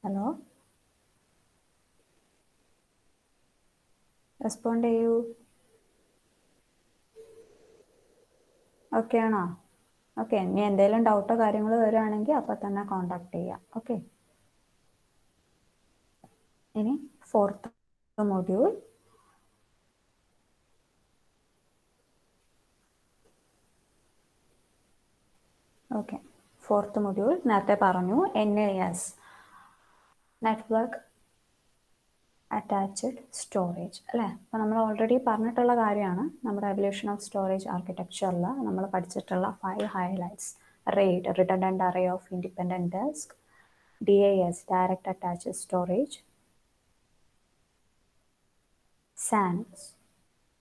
Hello, respond ചെയ്യൂ. Okay ആണോ? Okay, ഇനി എന്തെങ്കിലും ഡൗട്ടോ കാര്യങ്ങളോ വരികയാണെങ്കിൽ അപ്പോൾ തന്നെ കോൺടാക്ട് ചെയ്യാം. ഓക്കെ, ഇനി 4th module okay 4th module നേരത്തെ പറഞ്ഞു NAS നെറ്റ്വർക്ക് അറ്റാച്ച്ഡ് സ്റ്റോറേജ് അല്ലേ. അപ്പോൾ നമ്മൾ ഓൾറെഡി പറഞ്ഞിട്ടുള്ള കാര്യമാണ്. നമ്മുടെ എവല്യൂഷൻ ഓഫ് സ്റ്റോറേജ് ആർക്കിടെക്ചറിൽ നമ്മൾ പഠിച്ചിട്ടുള്ള 5 highlights. RAID, redundant array of independent disk. DAS, direct attached storage. SAN,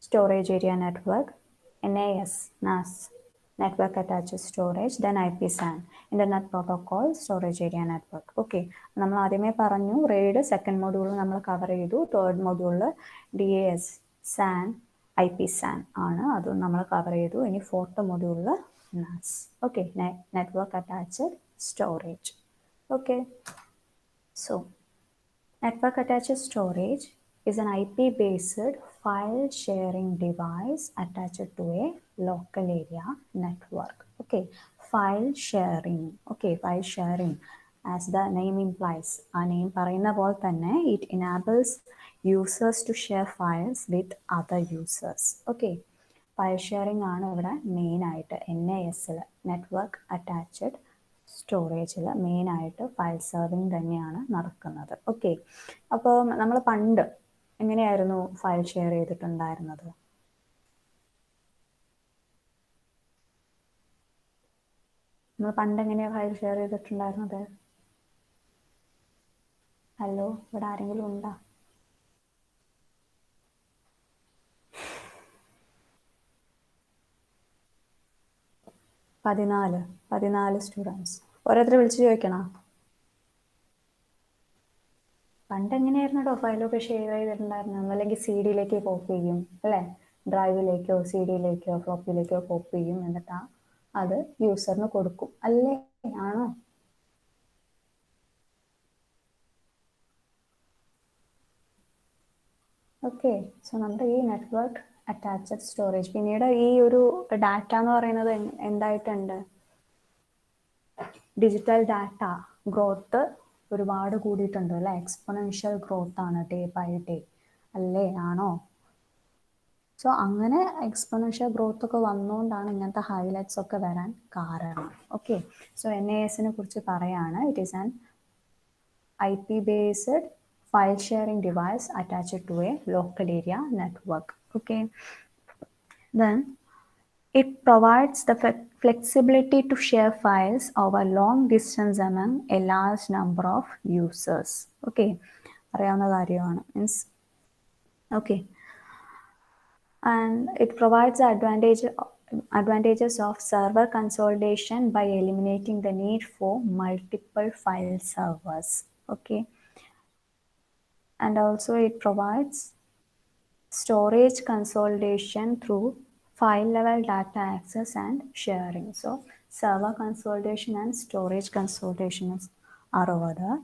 storage area network. NAS, network attached storage. Then IPSAN, internet protocol storage area network. Okay, നമ്മൾ ആദ്യമേ പറഞ്ഞു RAID second മൊഡ്യൂളിൽ നമ്മൾ cover ചെയ്തു. Third മൊഡ്യൂളിൽ DAS, SAN, IPSAN ആണ്, അതും നമ്മൾ കവർ ചെയ്തു. ഇനി 4th മൊഡ്യൂളിൽ NAS. Okay, network attached storage. Okay, so network attached storage is an IP-based file sharing device attached to a local area network. Okay, file sharing. Okay, file sharing, as the name implies, a name പറയുന്ന പോലെ തന്നെ it enables users to share files with other users. Okay, file sharing ആണ് ഇവിടെ main ആയിട്ട് NASൽ network attached സ്റ്റോറേജിൽ മെയിനായിട്ട് file serving തന്നെയാണ് നടക്കുന്നത്. Okay, അപ്പോൾ നമ്മൾ പണ്ട് എങ്ങനെയായിരുന്നു ഫയൽ ഷെയർ ചെയ്തിട്ടുണ്ടായിരുന്നത്? നമ്മൾ പണ്ട് എങ്ങനെയാണ് ഫയൽ ഷെയർ ചെയ്തിട്ടുണ്ടായിരുന്നത്? ഹലോ, ഇവിടെ ആരെങ്കിലും ഉണ്ടോ? 14 സ്റ്റുഡൻസ്. ഓരോരുത്തരെ വിളിച്ച് ചോദിക്കണോ? പണ്ട് എങ്ങനെയായിരുന്നോ ഫയലൊക്കെ ഷെയർ ചെയ്തിട്ടുണ്ടായിരുന്നു? അല്ലെങ്കിൽ CD-യിലേക്ക് കോപ്പി ചെയ്യും അല്ലേ? ഡ്രൈവിലേക്കോ CD-യിലേക്കോ ഫ്ലോപ്പിയിലേക്കോ കോപ്പി ചെയ്യും, എന്നിട്ട് അത് യൂസറിന് കൊടുക്കും അല്ലേ? ആണോ? ഓക്കെ, സോ നമ്മുടെ ഈ നെറ്റ്വർക്ക് അറ്റാച്ച്ഡ് സ്റ്റോറേജ്, പിന്നീട് ഈ ഒരു ഡാറ്റ എന്ന് പറയുന്നത് എന്തായിട്ടുണ്ട്? ഡിജിറ്റൽ ഡാറ്റ ഗ്രോത്ത് ഒരുപാട് കൂടിയിട്ടുണ്ട് അല്ലേ? എക്സ്പൊണൻഷ്യൽ ഗ്രോത്ത് ആണ് ഡേ ബൈ ഡേ അല്ലേ? ആണോ? സോ അങ്ങനെ എക്സ്പൊണൻഷ്യൽ ഗ്രോത്ത് ഒക്കെ വന്നുകൊണ്ടാണ് ഇങ്ങനത്തെ ഹൈലൈറ്റ്സ് ഒക്കെ വരാൻ കാരണം. ഓക്കെ, സോ NASനെ കുറിച്ച് പറയാണ്. It is an IP-based file sharing device attached to a local area network. Okay, then it provides the flexibility to share files over long distance among a large number of users. Okay, അറിയാവുന്ന കാര്യമാണ്. Means okay, and it provides the advantages of server consolidation by eliminating the need for multiple file servers. Okay, and also it provides storage consolidation through file level data access and sharing. So server consolidation and storage consolidation are over there.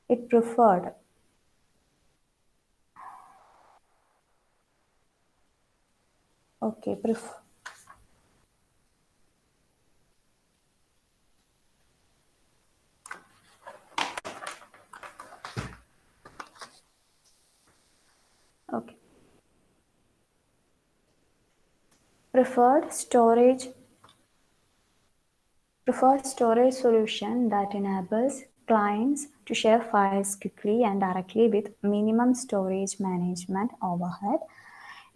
It preferred preferred storage solution that enables clients to share files quickly and directly with minimum storage management overhead.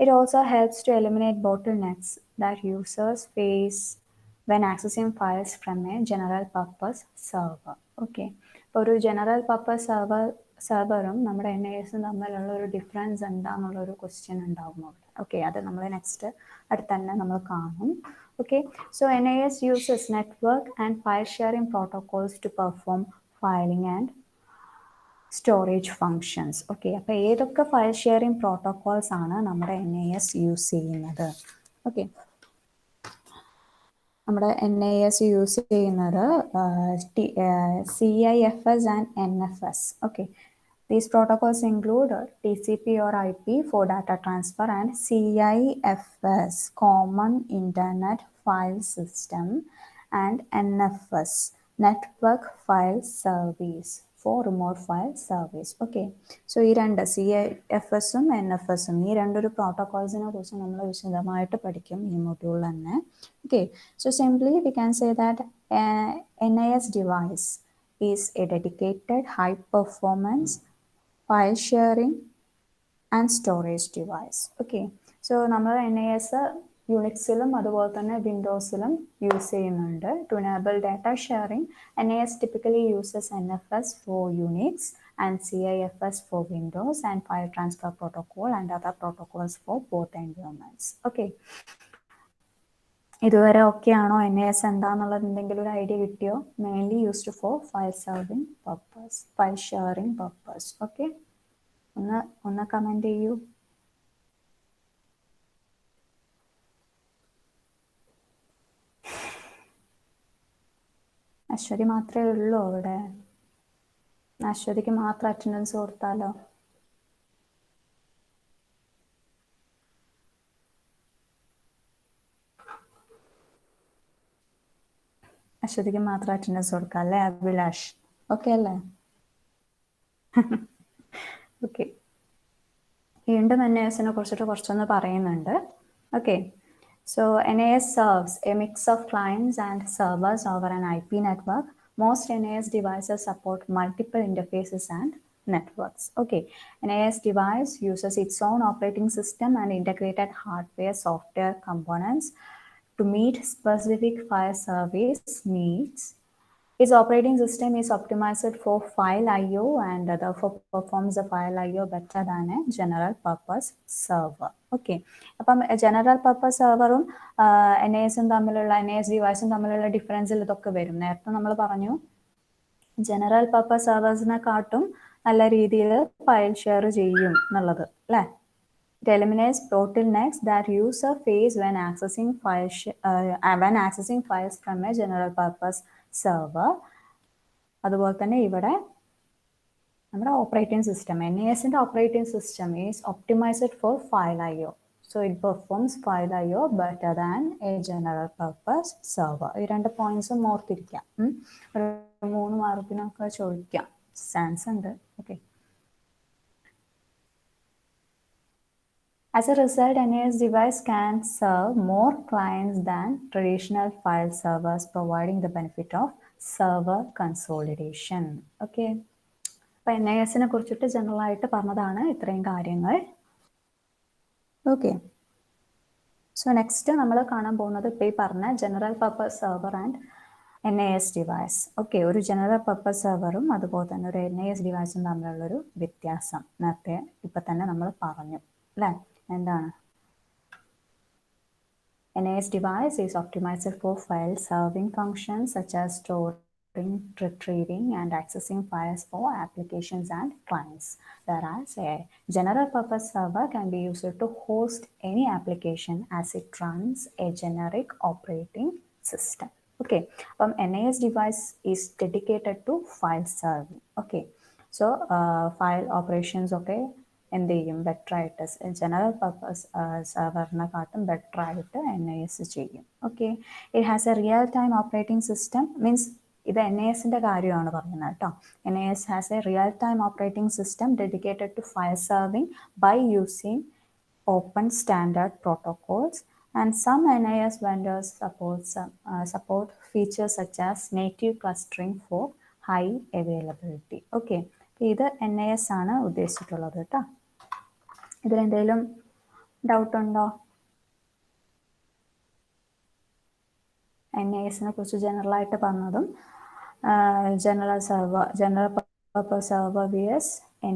It also helps to eliminate bottlenecks that users face when accessing files from a general purpose server. Okay, ഇപ്പോൾ ഒരു general purpose സെർവറും നമ്മുടെ NASും തമ്മിലുള്ള ഒരു difference എന്താണെന്നുള്ളൊരു question ഉണ്ടാവും അവിടെ. Okay, അത് നമ്മൾ next അടുത്ത് തന്നെ നമ്മൾ കാണും. Okay, so NAS uses network and file sharing protocols to perform filing and storage functions. Okay, അപ്പോൾ ഏതൊക്കെ ഫയൽ ഷെയറിംഗ് പ്രോട്ടോകോൾസ് ആണ് നമ്മുടെ NAS യൂസ് ചെയ്യുന്നത്? ഓക്കെ, നമ്മുടെ NAS യൂസ് ചെയ്യുന്നത് CIFS and NFS. Okay. These protocols include TCP or IP for data transfer and CIFS, Common Internet File System, and NFS, Network File Service for remote file service. Okay. So ഈ രണ്ട് CIFSഉം NFSഉം ഈ രണ്ടൊരു പ്രോട്ടോകോൾസിനെ കുറിച്ച് നമ്മൾ വിശദമായിട്ട് പഠിക്കും ഈ മൊഡ്യൂളിൽ തന്നെ. Okay. So simply we can say that NAS device is a dedicated high performance file sharing and storage device. Okay. So നമ്മൾ NAS യുണിക്സിലും അതുപോലെ തന്നെ വിൻഡോസിലും യൂസ് ചെയ്യുന്നുണ്ട്. To enable data sharing, NAS typically uses NFS for Unix and CIFS for Windows and file transfer protocol and other protocols for both environments. Okay. ഇതുവരെ okay ആണോ? NAS എന്താണെന്നുള്ളത് എന്തെങ്കിലും ഒരു idea കിട്ടിയോ? Mainly used for file serving purpose, file sharing purpose. Okay, ഒന്ന് comment ചെയ്യൂ. അശ്വതി മാത്രമേ ഉള്ളൂ അവിടെ? അശ്വതിക്ക് മാത്രം അറ്റൻഡൻസ് കൊടുത്താലോ? അശ്വതിക്ക് മാത്രം അറ്റൻഡൻസ് കൊടുക്കാം അല്ലേ അഭിലാഷ്? ഓക്കെ അല്ലേ? ഓക്കെ, വീണ്ടും NASനെ കുറിച്ചിട്ട് കുറച്ചൊന്ന് പറയുന്നുണ്ട്. Okay, so NAS serves a mix of clients and servers over an IP network. Most NAS devices support multiple interfaces and networks. Okay, NAS device uses its own operating system and integrated hardware software components to meet specific file service needs. Its operating system is optimized for file I/O and therefore performs the file I/O better than a general purpose server. Okay, അപ്പം general purpose സെർവറും NASഉം തമ്മിലുള്ള NAS ഡിവൈസും തമ്മിലുള്ള ഡിഫറൻസിൽ ഇതൊക്കെ വരും. നേരത്തെ നമ്മൾ പറഞ്ഞു general purpose സെർവേഴ്സിനെക്കാട്ടും നല്ല രീതിയിൽ ഫയൽ ഷെയർ ചെയ്യും എന്നുള്ളത് അല്ലേ? It eliminates bottlenecks that user face when accessing files from a general purpose server. അതുപോലെ തന്നെ ഇവിടെ നമ്മുടെ ഓപ്പറേറ്റിംഗ് സിസ്റ്റം, NASന്റെ operating system is optimized for file I/O. So it performs file I/O better than a general purpose server. ഈ രണ്ട് പോയിന്റ്സും ഓർത്തിരിക്കാം. 3 മാർക്കിനൊക്കെ ചോദിക്കാം, chance ഉണ്ട്. Okay, as a result, NAS device can serve more clients than traditional file servers, providing the benefit of server consolidation. Okay. അപ്പോൾ NASനെ കുറിച്ചിട്ട് general ആയിട്ട് പറഞ്ഞതാണ് ഇത്രയും കാര്യങ്ങൾ. ഓക്കെ, സോ നെക്സ്റ്റ് നമ്മൾ കാണാൻ പോകുന്നത് ഇപ്പോൾ ഈ പറഞ്ഞ general purpose server and NAS device. Okay, ഒരു ജനറൽ പർപ്പസ് സെർവറും അതുപോലെ തന്നെ ഒരു NAS ഡിവൈസും തമ്മിലുള്ളൊരു വ്യത്യാസം നേരത്തെ ഇപ്പം തന്നെ നമ്മൾ പറഞ്ഞു അല്ലേ? എന്താണ്? NAS device is optimized for file serving functions such as storing, retrieving, and accessing files for applications and clients. Whereas a general purpose server can be used to host any application as it runs a generic operating system. Okay, NAS device is dedicated to file serving. Okay, so file operations, okay, എന്ത് ചെയ്യും? Better ആയിട്ട് general purpose സെർവറിനെക്കാട്ടും better ആയിട്ട് NAS ചെയ്യും. Okay, it has a real time operating system. Means ഇത് NASന്റെ കാര്യമാണ് പറയുന്നത് കേട്ടോ. NAS has a real time operating system dedicated to file serving by using open standard protocols, and some NAS vendors support features such as native clustering for high availability. Okay, ഇത് NAS ആണ് ഉദ്ദേശിച്ചിട്ടുള്ളത് കേട്ടോ. ഇതിലെന്തെങ്കിലും doubt ഉണ്ടോ? NASനെ കുറിച്ച് general ആയിട്ട് പറഞ്ഞതും general purpose server vs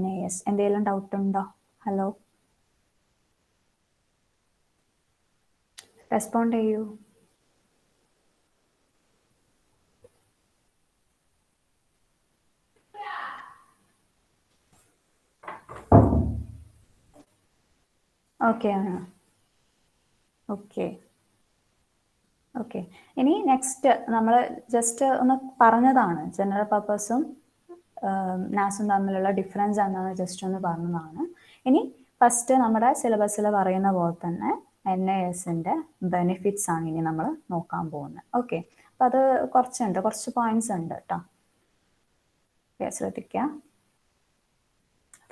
NAS എന്തെങ്കിലും doubt ഉണ്ടോ? Hello, respond ചെയ്യൂ. ഓക്കെ ആണ്. ഓക്കെ, ഓക്കെ, ഇനി നെക്സ്റ്റ് നമ്മൾ ജസ്റ്റ് ഒന്ന് പറഞ്ഞതാണ് ജനറൽ പർപ്പസും നാസും തമ്മിലുള്ള ഡിഫറൻസ് എന്താണെന്ന് ജസ്റ്റ് ഒന്ന് പറഞ്ഞതാണ്. ഇനി ഫസ്റ്റ് നമ്മുടെ സിലബസിൽ പറയുന്ന പോലെ തന്നെ NISന്റെ ബെനിഫിറ്റ്സ് ആണ് ഇനി നമ്മൾ നോക്കാൻ പോകുന്നത്. ഓക്കെ, അപ്പം അത് കുറച്ച് പോയിന്റ്സ് ഉണ്ട് കേട്ടോ, ശ്രദ്ധിക്കുക.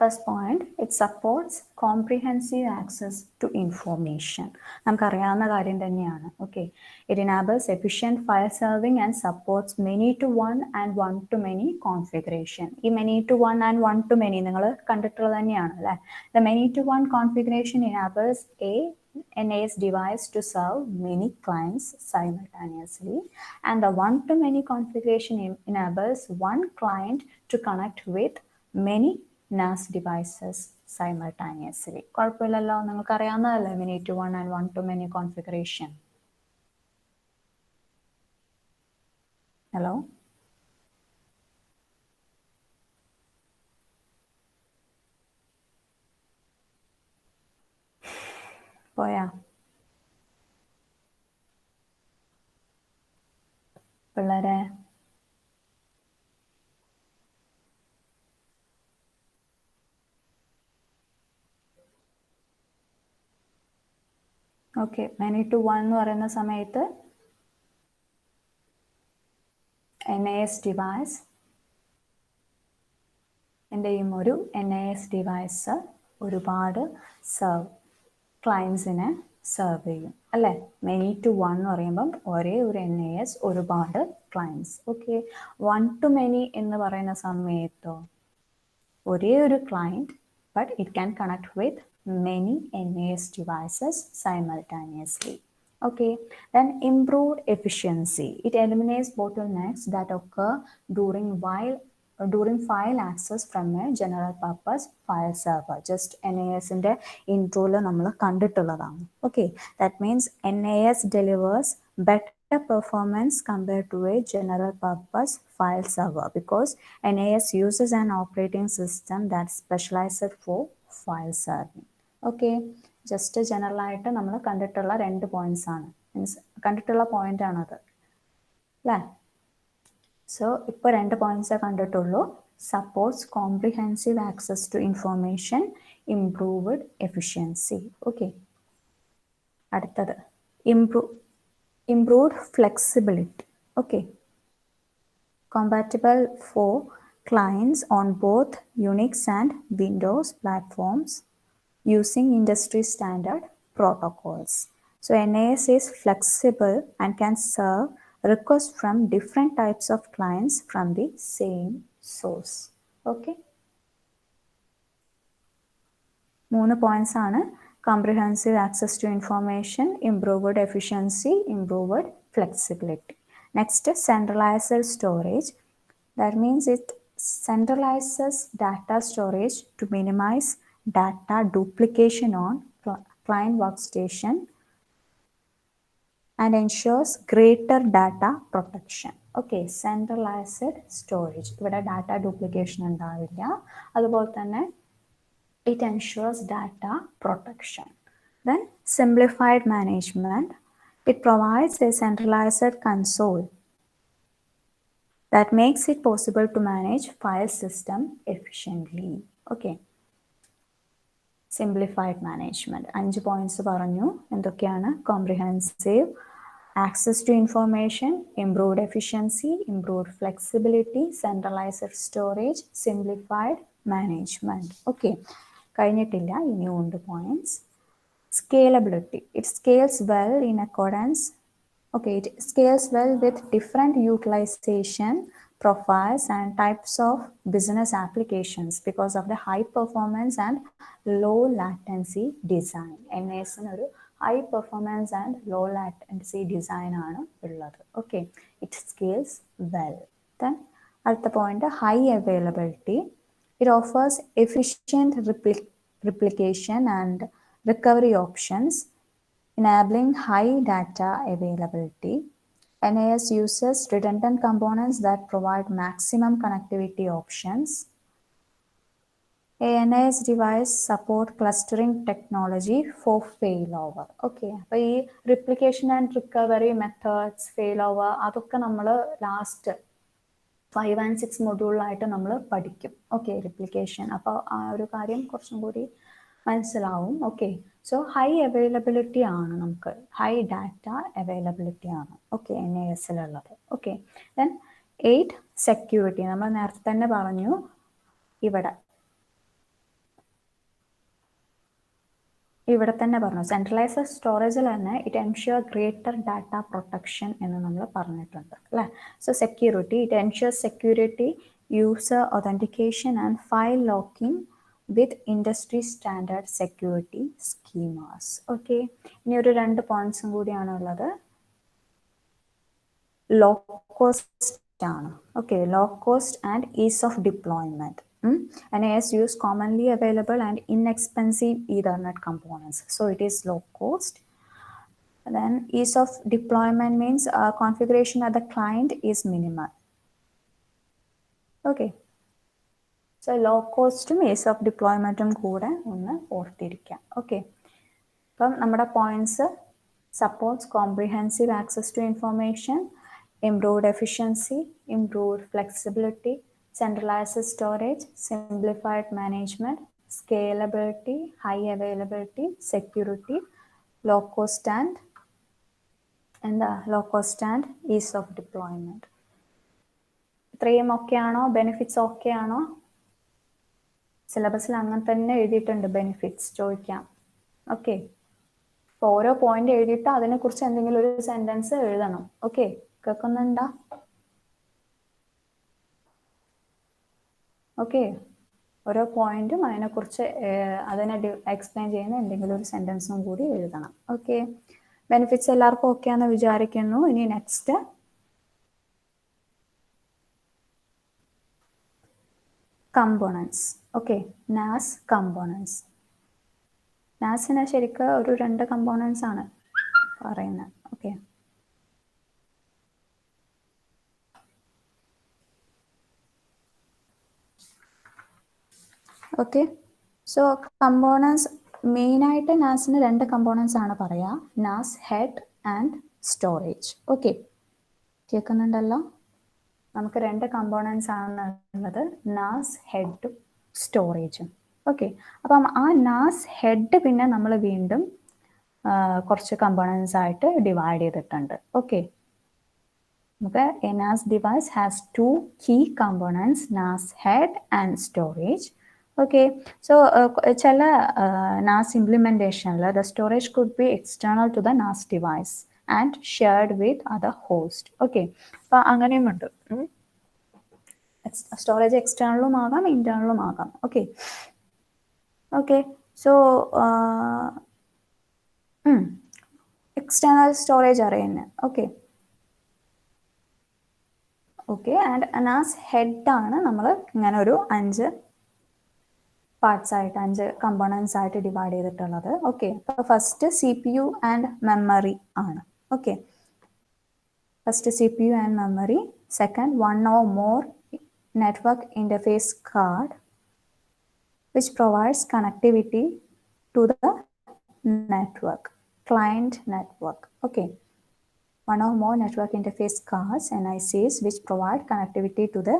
First point, it supports comprehensive access to information. നമുക്കറിയാവുന്ന കാര്യം തന്നെയാണ്. Okay, it enables efficient file serving and supports many-to-one and one-to-many configuration. ഈ many-to-one and one-to-many നിങ്ങൾ കണ്ടിട്ടുള്ളത് തന്നെയാണ് അല്ലേ? The many-to-one configuration enables a NAS device to serve many clients simultaneously, and the one-to-many configuration enables one client to connect with many NAS devices simultaneously. കുഴപ്പമില്ലല്ലോ, നിങ്ങൾക്ക് അറിയാവുന്നതല്ലേ many-to-one and one-to-many configuration. Hello, പോയാ പിള്ളേരെ? Okay, many-to-one എന്ന് പറയുന്ന സമയത്ത് NAS device എന്റെയും ഒരു NAS device ഒരുപാട് ക്ലയൻസിനെ സെർവ് ചെയ്യും അല്ലേ? many-to-one എന്ന് പറയുമ്പം ഒരേ ഒരു NAS ഒരുപാട് ക്ലയൻസ്. ഓക്കെ, one-to-many എന്ന് പറയുന്ന സമയത്തോ ഒരേ ഒരു client, but it can connect with many NAS devices simultaneously. Okay, then improved efficiency. It eliminates bottlenecks that occur during file access from a general purpose file server. Just NASന്റെ ഇൻട്രോയിൽ നമ്മൾ കണ്ടിട്ടുള്ളതാണ്. Okay, that means NAS delivers better performance compared to a general purpose file server because NAS uses an operating system that's specialized for file serving. Okay, just general ആയിട്ട് നമ്മൾ കണ്ടിട്ടുള്ള 2 points ആണ്, means കണ്ടിട്ടുള്ള point ആണത് അല്ലേ? So ഇപ്പോൾ 2 പോയിന്റ്സേ കണ്ടിട്ടുള്ളൂ. Supports comprehensive access to information, improved efficiency. Okay, അടുത്തത് improved flexibility. Okay, compatible for clients on both Unix and Windows platforms using industry standard protocols. So NAS is flexible and can serve requests from different types of clients from the same source. Okay, 3 points ആണ്. Comprehensive access to information, improved efficiency, improved flexibility. Next, centralized storage. That means it centralizes data storage to minimize data duplication on client workstation and ensures greater data protection. Okay, centralized storage. ഇവിടെ data duplication ഉണ്ടാവില്ല. അതുപോലെ തന്നെ it ensures data protection. Then simplified management. It provides a centralized console that makes it possible to manage file system efficiently. Okay, simplified management. 5 points പറഞ്ഞു. എന്തൊക്കെയാണ്? Comprehensive access to information, improved efficiency, improved flexibility, centralized storage, simplified management. Okay, കഴിഞ്ഞിട്ടില്ല, ഇനിയുണ്ട് points. Scalability. It scales well in accordance. Okay, it scales well with different utilization profiles and types of business applications because of the high performance and low latency design. NAS ഒരു high performance and low latency design ആണ് ഉള്ളത്. Okay, it scales well. Then അടുത്ത point, high availability. It offers efficient replication and recovery options, enabling high data availability. NAS uses redundant components that provide maximum connectivity options. ANIS device support clustering technology for failover. Okay, അപ്പോൾ ഈ replication and recovery methods ഫെയിലോവർ അതൊക്കെ നമ്മൾ last 5 and 6 മൊഡ്യൂളിലായിട്ട് നമ്മൾ പഠിക്കും. Okay, replication. അപ്പോൾ ആ ഒരു കാര്യം കുറച്ചും കൂടി മനസ്സിലാവും. ഓക്കെ, സോ ഹൈ അവൈലബിലിറ്റി ആണ്, നമുക്ക് ഹൈ ഡാറ്റ അവൈലബിലിറ്റി ആണ് ഓക്കെ NASലുള്ളത്. Okay, then 8 security. നമ്മൾ നേരത്തെ തന്നെ പറഞ്ഞു ഇവിടെ തന്നെ പറഞ്ഞു സെൻട്രലൈസ്ഡ് സ്റ്റോറേജിൽ തന്നെ it ensure greater data protection എന്ന് നമ്മൾ പറഞ്ഞിട്ടുണ്ട് അല്ലേ. So security, it ensure security, user authentication and file locking with industry standard security schemas. Okay, ഇനി ഒരു 2 പോയിന്റ്സും കൂടിയാണ് ഉള്ളത്. ലോ കോസ്റ്റ് ആണ്. Okay, low cost and ease of deployment. NAS use commonly available and inexpensive Ethernet components, so it is low cost. Then ease of deployment means configuration at the client is minimal. Okay, so low cost ease of deployment കൂടെ ഒന്ന് ഓർത്തിരിക്കാം. Okay, അപ്പം നമ്മുടെ points: supports comprehensive access to information, improved efficiency, improved flexibility, centralized storage, simplified management, scalability, high availability, security, low cost and ease of deployment. ഇത്രയും okay ആണോ? Benefits okay ആണോ? സിലബസിൽ അങ്ങനെ തന്നെ എഴുതിയിട്ടുണ്ട്, ബെനിഫിറ്റ്സ് ചോദിക്കാം. ഓക്കെ, അപ്പോൾ ഓരോ പോയിന്റ് എഴുതിയിട്ട് അതിനെക്കുറിച്ച് എന്തെങ്കിലും ഒരു സെന്റൻസ് എഴുതണം. ഓക്കെ, കേൾക്കുന്നുണ്ടോ? ഓക്കെ, ഓരോ പോയിന്റും അതിനെക്കുറിച്ച് അതിനെ എക്സ്പ്ലെയിൻ ചെയ്യുന്ന എന്തെങ്കിലും ഒരു സെന്റൻസും കൂടി എഴുതണം. ഓക്കെ, ബെനിഫിറ്റ്സ് എല്ലാവർക്കും ഓക്കെ ആണെന്ന് വിചാരിക്കുന്നു. ഇനി next components. Okay, NAS components. NASന് ശരിക്കും ഒരു 2 കമ്പോണൻസ് ആണ് പറയുന്നത്. ഓക്കെ, ഓക്കെ, സോ കമ്പോണൻസ് മെയിനായിട്ട് NASന് 2 കമ്പോണൻസ് ആണ് പറയുക, NAS head and storage. Okay, കേൾക്കുന്നുണ്ടല്ലോ? നമുക്ക് 2 കമ്പോണൻസ് ആണ് ഉള്ളത്, NAS ഹെഡും സ്റ്റോറേജും. ഓക്കെ, അപ്പം ആ NAS ഹെഡ് പിന്നെ നമ്മൾ വീണ്ടും കുറച്ച് കമ്പോണൻസ് ആയിട്ട് ഡിവൈഡ് ചെയ്തിട്ടുണ്ട്. ഓക്കെ, നമുക്ക് NAS device has 2 key components, NAS head and storage. Okay, so ചില NAS implementationൽ the storage could be external to the NAS device and shared with other host. Okay, അപ്പോൾ അങ്ങനെയും ഉണ്ട്. സ്റ്റോറേജ് എക്സ്റ്റേണലും ആകാം, ഇന്റേണലും ആകാം. Okay, okay, so external storage അറിയുന്നത്. Okay, okay, and NAS head ആണ് നമ്മൾ ഇങ്ങനെ ഒരു 5 പാർട്സ് ആയിട്ട് 5 കമ്പോണൻസ് ആയിട്ട് ഡിവൈഡ് ചെയ്തിട്ടുള്ളത്. ഓക്കെ, അപ്പോൾ ഫസ്റ്റ് CPU ആൻഡ് മെമ്മറി ആണ്. Okay, first CPU and memory. Second, 1 or more network interface card which provides connectivity to the network, client network. Okay, 1 or more network interface cards, NICs, which provide connectivity to the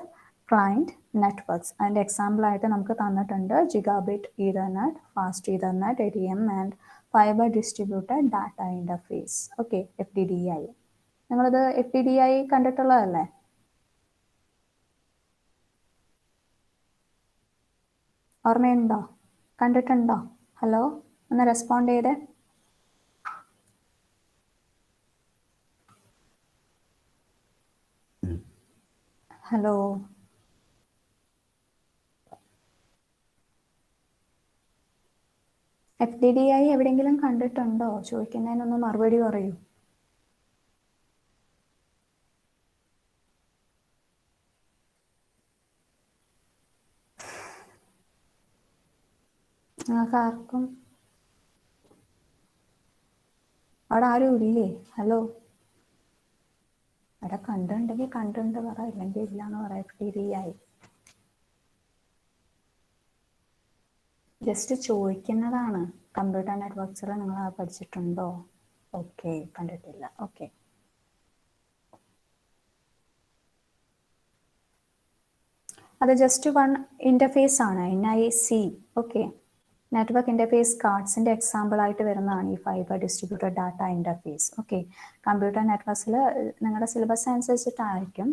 client networks. And example ആയിട്ട് നമുക്ക് തന്നിട്ടുണ്ട് Gigabit Ethernet, Fast Ethernet, ADM and Fiber Distributed Data Interface. Okay, FDDI. നിങ്ങളിത് FDDI കണ്ടിട്ടുള്ളതല്ലേ? ഓർമ്മയുണ്ടോ? കണ്ടിട്ടുണ്ടോ? Hello, ഒന്ന് respond ചെയ്തേ. Hello, FDDI എവിടെയെങ്കിലും കണ്ടിട്ടുണ്ടോ? ചോദിക്കുന്നതിനൊന്ന് മറുപടി പറയൂ. നിങ്ങൾക്ക് ആർക്കും അവിടെ ആരും ഇല്ലേ? ഹലോ, അവിടെ കണ്ടിട്ടുണ്ടെങ്കിൽ കണ്ടിട്ടുണ്ട് പറ, ഇല്ലെങ്കിൽ ഇല്ല എന്ന് പറയാം. FDDI ജസ്റ്റ് ചോദിക്കുന്നതാണ്. കമ്പ്യൂട്ടർ നെറ്റ്വർക്ക്സിൽ നിങ്ങൾ പഠിച്ചിട്ടുണ്ടോ? ഓക്കെ, കണ്ടിട്ടില്ല. ഓക്കെ, അത് ജസ്റ്റ് വൺ ഇൻ്റർഫേസ് ആണ്, NIC. ഓക്കെ, നെറ്റ്വർക്ക് ഇൻ്റർഫേസ് കാർഡ്സിൻ്റെ എക്സാമ്പിൾ ആയിട്ട് വരുന്നതാണ് ഈ fibre distributed data interface. Okay, computer നെറ്റ്വർക്ക്സിൽ നിങ്ങളുടെ സിലബസ് അനുസരിച്ചിട്ടായിരിക്കും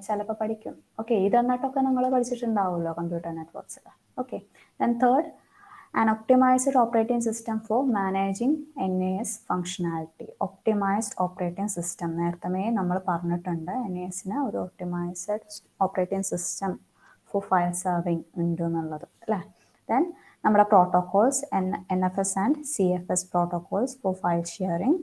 ചിലപ്പോൾ പഠിക്കും. ഓക്കെ, ഇത് എന്നിട്ടൊക്കെ നിങ്ങൾ പഠിച്ചിട്ടുണ്ടാവുമല്ലോ കമ്പ്യൂട്ടർ നെറ്റ്വർക്ക്സിൽ. Okay, then third, an optimized operating system for managing NAS functionality. Optimized operating system നേരത്തെ നമ്മൾ പറഞ്ഞിട്ടുണ്ട്, NASന് ഒരു optimized operating system for file serving ഉണ്ട് എന്നുള്ളത് അല്ലേ. ദെൻ നമ്മുടെ protocols NFS and CFS protocols for file sharing.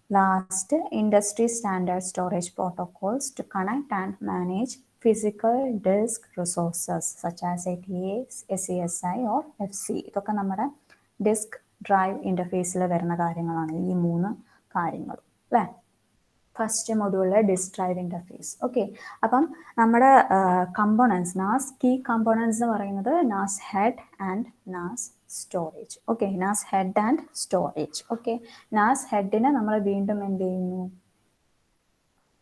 Last, industry standard storage protocols to connect and manage physical disk resources such as ATA, SCSI or FC. ഇതൊക്കെ നമ്മുടെ disk drive ഇൻ്റർഫേസിൽ വരുന്ന കാര്യങ്ങളാണ് ഈ 3 കാര്യങ്ങൾ അല്ലേ. ഫസ്റ്റ് മൊഡ്യൂളിലെ ഡിസ്ക് ഡ്രൈവ് ഇൻ്റർഫേസ്. ഓക്കെ, അപ്പം നമ്മുടെ കമ്പോണൻസ്, നാസ് കീ കമ്പോണൻസ് എന്ന് പറയുന്നത് NAS head and NAS storage. Okay, NAS head and storage. Okay, NAS ഹെഡിനെ നമ്മൾ വീണ്ടും എന്ത് ചെയ്യുന്നു,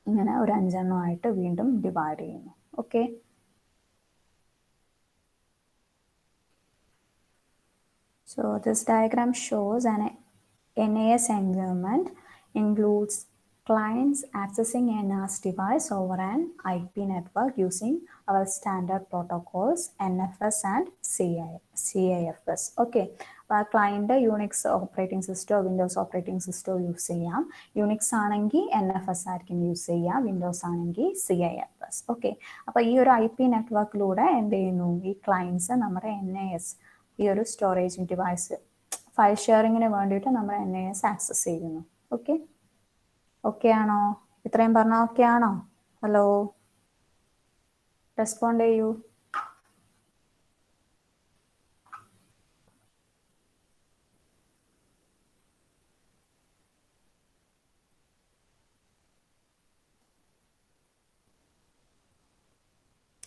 ഇങ്ങനെ ഒരു 5 എണ്ണമായിട്ട് വീണ്ടും ഡിവൈഡ് ചെയ്യുന്നു. Okay, so this diagram shows an NAS environment includes clients accessing a NAS device over an IP network using our standard protocols NFS and CIFS. Okay, client Unix operating system, Windows operating system use ചെയ്യാം. Unix ആണെങ്കിൽ NFS ആയിരിക്കും use ചെയ്യുക, Windows ആണെങ്കിൽ CIFS. Okay, അപ്പോൾ ഈ ഒരു IP നെറ്റ്വർക്കിലൂടെ എന്ത് ചെയ്യുന്നു, ഈ ക്ലയൻസ് നമ്മുടെ NAS ഈ ഒരു സ്റ്റോറേജ് ഡിവൈസ് ഫയൽ ഷെയറിങ്ങിന് വേണ്ടിയിട്ട് നമ്മൾ NAS ആക്സസ് ചെയ്യുന്നു. ഓക്കെ, ഓക്കെ ആണോ? ഇത്രയും പറഞ്ഞാൽ ഓക്കെ ആണോ? ഹലോ, റെസ്പോണ്ട് ചെയ്യൂ.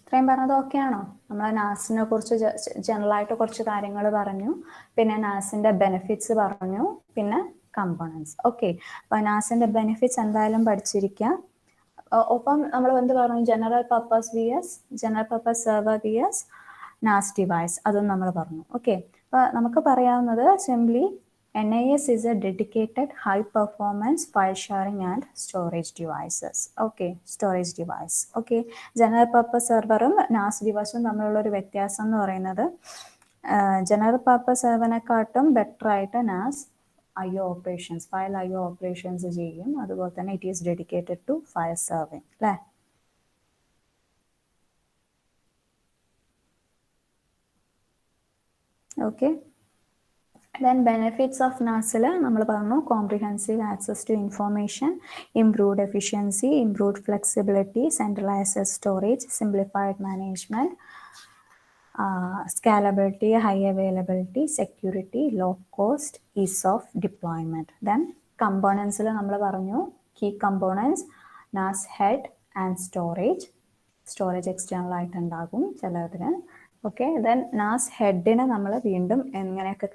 ഇത്രയും പറഞ്ഞത് ഓക്കെ ആണോ? നമ്മൾ നാസിനെ കുറിച്ച് ജനറലായിട്ട് കുറച്ച് കാര്യങ്ങൾ പറഞ്ഞു, പിന്നെ നാസിൻ്റെ ബെനിഫിറ്റ്സ് പറഞ്ഞു, പിന്നെ കമ്പോണൻസ്. ഓക്കെ, അപ്പോൾ നാസിൻ്റെ ബെനിഫിറ്റ്സ് എന്തായാലും പഠിച്ചിരിക്കുക. ഒപ്പം നമ്മൾ എന്ത് പറഞ്ഞു, general purpose VS general purpose server VS നാസ് ഡിവൈസ്, അതും നമ്മൾ പറഞ്ഞു. ഓക്കെ, അപ്പോൾ നമുക്ക് പറയാവുന്നത് simply NAS is a dedicated high performance file sharing and storage devices. Okay, storage device. Okay, general purpose സെർവറും നാസ് ഡിവൈസും തമ്മിലുള്ള ഒരു വ്യത്യാസം എന്ന് പറയുന്നത് ജനറൽ പർപ്പസ് സെർവറിനെക്കാട്ടും ബെറ്റർ ആയിട്ട് NAS IO operations, file IO operations ചെയ്യും. അതുപോലെ തന്നെ it is dedicated to file serving അല്ലേ. ഓക്കെ, then benefits of NASൽ നമ്മൾ പറഞ്ഞു, comprehensive access to information, improved efficiency, improved flexibility, centralized storage, simplified management, scalability, high availability, security, low cost, ease of deployment. Then componentsൽ നമ്മൾ പറഞ്ഞു, key components NAS head and storage external ആയിട്ട് ഉണ്ടാകും ചിലതിന്. Okay, then നാസ് ഹെഡിനെ നമ്മൾ വീണ്ടും എങ്ങനെയൊക്കെ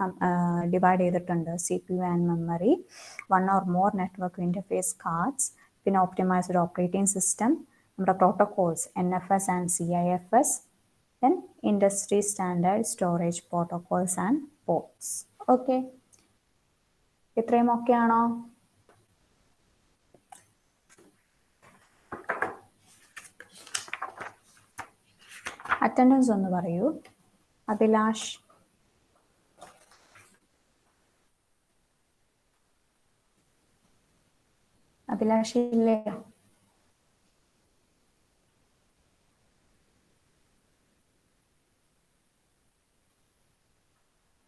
divide ചെയ്തിട്ടുണ്ട്, CPU and memory, 1 or more network interface cards, പിന്നെ ഓപ്റ്റിമൈസ്ഡ് ഓപ്പറേറ്റിംഗ് സിസ്റ്റം, നമ്മുടെ protocols NFS and CIFS, then industry standard storage protocols and ports. Okay, ഇത്രയും ഓക്കെ ആണോ? അറ്റൻഡൻസ് ഒന്ന് പറയൂ. അഭിലാഷ്, അഭിലാഷ് ഇല്ലേ?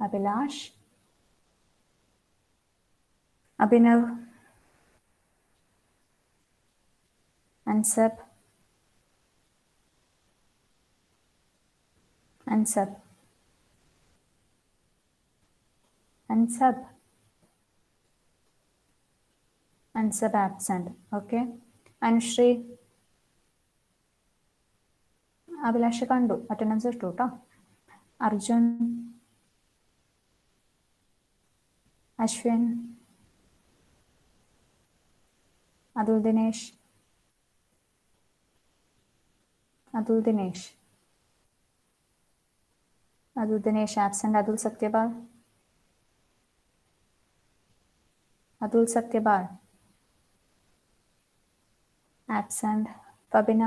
അഭിലാഷ്, അഭിനവ്, അൻസബ്, അൻസബ്, അൻസബ്, അൻസബ് ആബ്സെന്റ്. ഓക്കെ, അനുശ്രീ, അഭിലാഷ് കണ്ടു, അറ്റൻഡൻസ് ഇട്ടു കേട്ടോ. Arjun, Ashwin, Athul Dinesh, Athul Dinesh, Athul Dinesh absent. Athul Sathyapal, Athul Sathyapal absent. Fabina,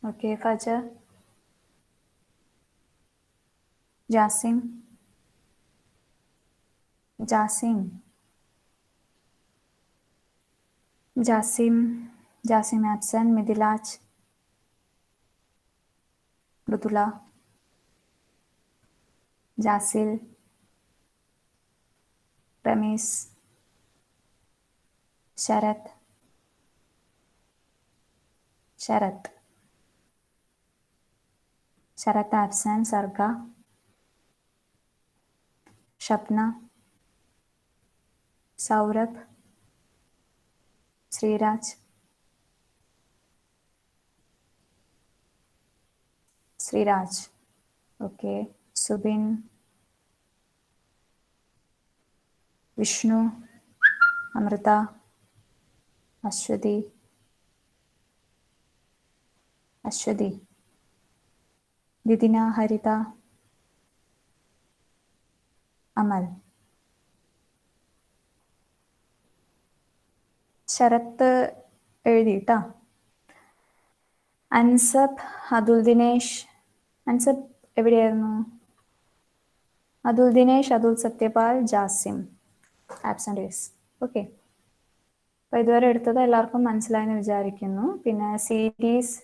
okay. Fajar, Jasim, Jasim, Jasim, Jasim absent. Mithilaj, Mridula, Jasil, Ramees, Sarath, Sarath, Sarath absent. Sarga, Shapna, Saurabh, Sreeraj, Sreeraj, okay. Subin, Vishnu, Amrutha, Aswathy, Aswathy, Vidhina, Haritha, Amal. Sarath എഴുതിട്ടാ. അൻസബ്, അതുൽ ദിനേശ്. അൻസബ് എവിടെയായിരുന്നു? Athul Dinesh, Athul Sathyapal, Jasim absent. Yes, okay. അപ്പൊ ഇതുവരെ എടുത്തത് എല്ലാവർക്കും മനസ്സിലായെന്ന് വിചാരിക്കുന്നു. പിന്നെ സീരീസ്